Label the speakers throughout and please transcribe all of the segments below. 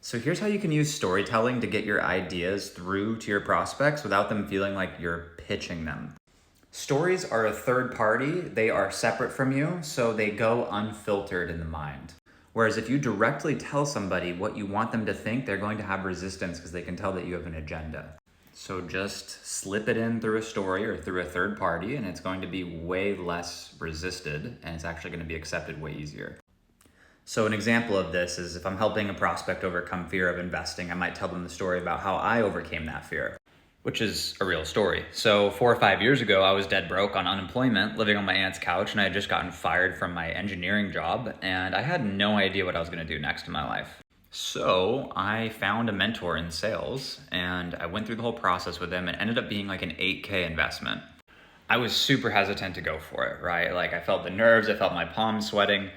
Speaker 1: So here's how you can use storytelling to get your ideas through to your prospects without them feeling like you're pitching them. Stories are a third party, they are separate from you, so they go unfiltered in the mind. Whereas if you directly tell somebody what you want them to think, they're going to have resistance because they can tell that you have an agenda. So just slip it in through a story or through a third party, and it's going to be way less resisted, and it's actually going to be accepted way easier. So an example of this is if I'm helping a prospect overcome fear of investing, I might tell them the story about how I overcame that fear, which is a real story. So 4 or 5 years ago, I was dead broke on unemployment, living on my aunt's couch, and I had just gotten fired from my engineering job, and I had no idea what I was gonna do next in my life. So I found a mentor in sales, and I went through the whole process with him, and ended up being like an 8K investment. I was super hesitant to go for it, right? Like I felt the nerves, I felt my palms sweating.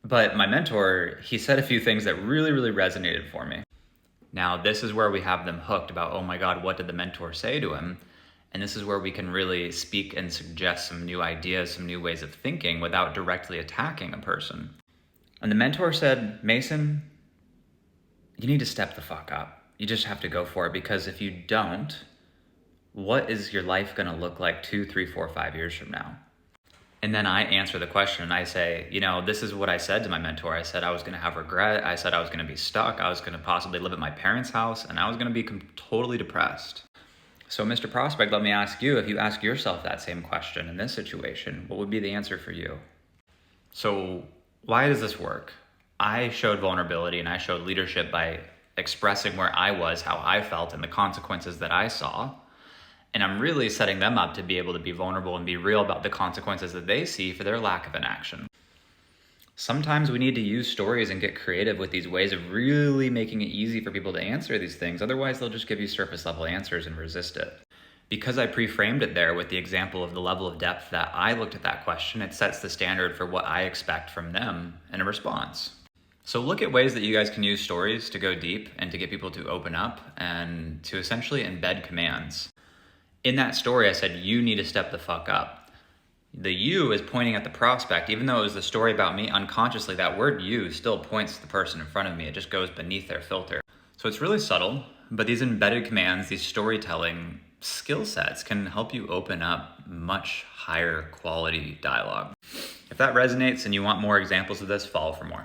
Speaker 1: But my mentor, he said a few things that really, really resonated for me. Now, this is where we have them hooked about, oh my God, what did the mentor say to him? And this is where we can really speak and suggest some new ideas, some new ways of thinking without directly attacking a person. And the mentor said, Mason, you need to step the fuck up. You just have to go for it, because if you don't, what is your life gonna look like 2, 3, 4, 5 years from now? And then I answer the question and I say, this is what I said to my mentor. I said I was going to have regret. I said I was going to be stuck. I was going to possibly live at my parents' house, and I was going to be totally depressed. So Mr. Prospect, let me ask you, if you ask yourself that same question in this situation, what would be the answer for you? So why does this work? I showed vulnerability and I showed leadership by expressing where I was, how I felt, and the consequences that I saw. And I'm really setting them up to be able to be vulnerable and be real about the consequences that they see for their lack of an action. Sometimes we need to use stories and get creative with these ways of really making it easy for people to answer these things. Otherwise, they'll just give you surface level answers and resist it. Because I pre-framed it there with the example of the level of depth that I looked at that question, it sets the standard for what I expect from them in a response. So look at ways that you guys can use stories to go deep and to get people to open up and to essentially embed commands. In that story, I said, you need to step the fuck up. The you is pointing at the prospect. Even though it was the story about me, unconsciously, that word you still points to the person in front of me. It just goes beneath their filter. So it's really subtle, but these embedded commands, these storytelling skill sets can help you open up much higher quality dialogue. If that resonates and you want more examples of this, follow for more.